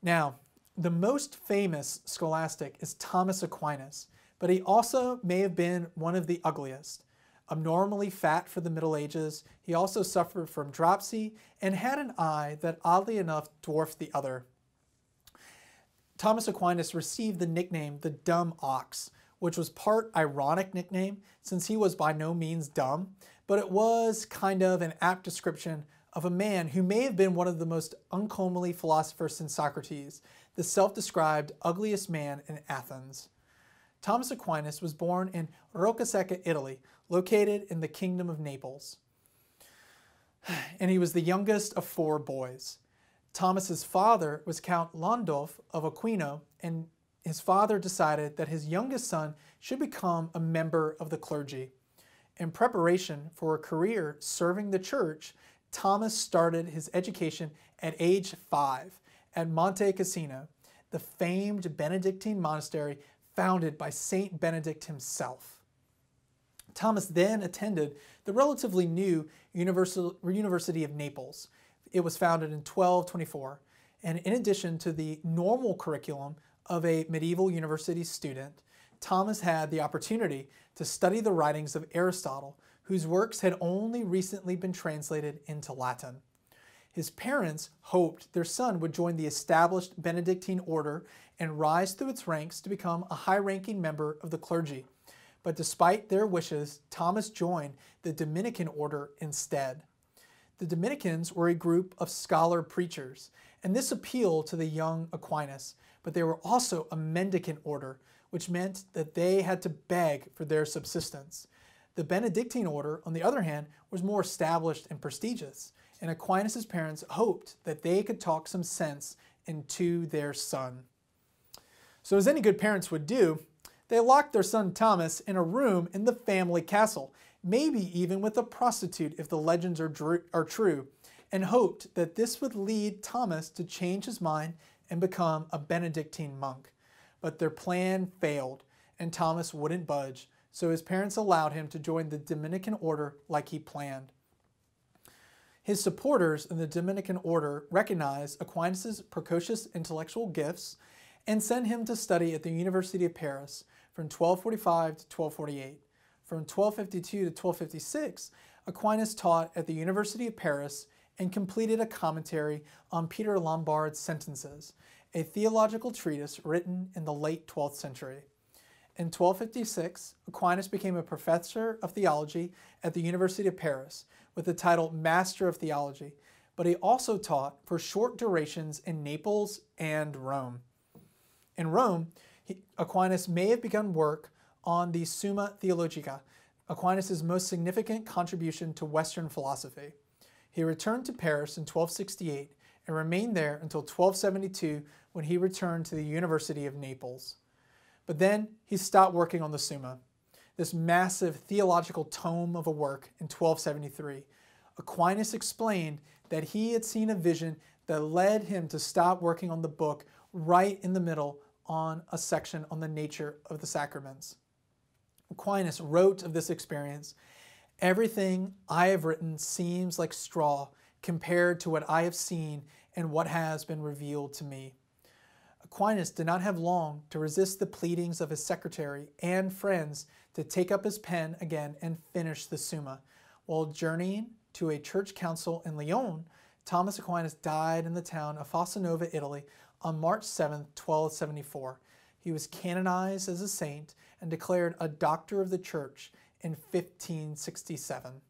Now, the most famous scholastic is Thomas Aquinas, but he also may have been one of the ugliest. Abnormally fat for the Middle Ages, he also suffered from dropsy and had an eye that oddly enough dwarfed the other. Thomas Aquinas received the nickname the Dumb Ox, which was part ironic nickname since he was by no means dumb, but it was kind of an apt description of a man who may have been one of the most uncomely philosophers since Socrates, the self-described ugliest man in Athens. Thomas Aquinas was born in Roccasecca, Italy, located in the Kingdom of Naples. And he was the youngest of 4 boys. Thomas's father was Count Landulf of Aquino, and his father decided that his youngest son should become a member of the clergy. In preparation for a career serving the church, Thomas started his education at age 5 at Monte Cassino, the famed Benedictine monastery founded by Saint Benedict himself. Thomas then attended the relatively new University of Naples. It was founded in 1224, and in addition to the normal curriculum of a medieval university student, Thomas had the opportunity to study the writings of Aristotle, whose works had only recently been translated into Latin. His parents hoped their son would join the established Benedictine order and rise through its ranks to become a high-ranking member of the clergy. But despite their wishes, Thomas joined the Dominican order instead. The Dominicans were a group of scholar preachers, and this appealed to the young Aquinas, but they were also a mendicant order, which meant that they had to beg for their subsistence. The Benedictine order, on the other hand, was more established and prestigious, and Aquinas' parents hoped that they could talk some sense into their son. So as any good parents would do, they locked their son Thomas in a room in the family castle, maybe even with a prostitute if the legends are true, and hoped that this would lead Thomas to change his mind and become a Benedictine monk. But their plan failed, and Thomas wouldn't budge, so his parents allowed him to join the Dominican order like he planned. His supporters in the Dominican order recognized Aquinas' precocious intellectual gifts and sent him to study at the University of Paris from 1245 to 1248. From 1252 to 1256, Aquinas taught at the University of Paris and completed a commentary on Peter Lombard's Sentences, a theological treatise written in the late 12th century. In 1256, Aquinas became a professor of theology at the University of Paris with the title Master of Theology, but he also taught for short durations in Naples and Rome. In Rome, Aquinas may have begun work on the Summa Theologica, Aquinas' most significant contribution to Western philosophy. He returned to Paris in 1268 and remained there until 1272 when he returned to the University of Naples. But then he stopped working on the Summa, this massive theological tome of a work, in 1273. Aquinas explained that he had seen a vision that led him to stop working on the book right in the middle on a section on the nature of the sacraments. Aquinas wrote of this experience, "Everything I have written seems like straw compared to what I have seen and what has been revealed to me." Aquinas did not have long to resist the pleadings of his secretary and friends to take up his pen again and finish the Summa. While journeying to a church council in Lyon, Thomas Aquinas died in the town of Fossa Nova, Italy, on March 7, 1274. He was canonized as a saint and declared a doctor of the church in 1567.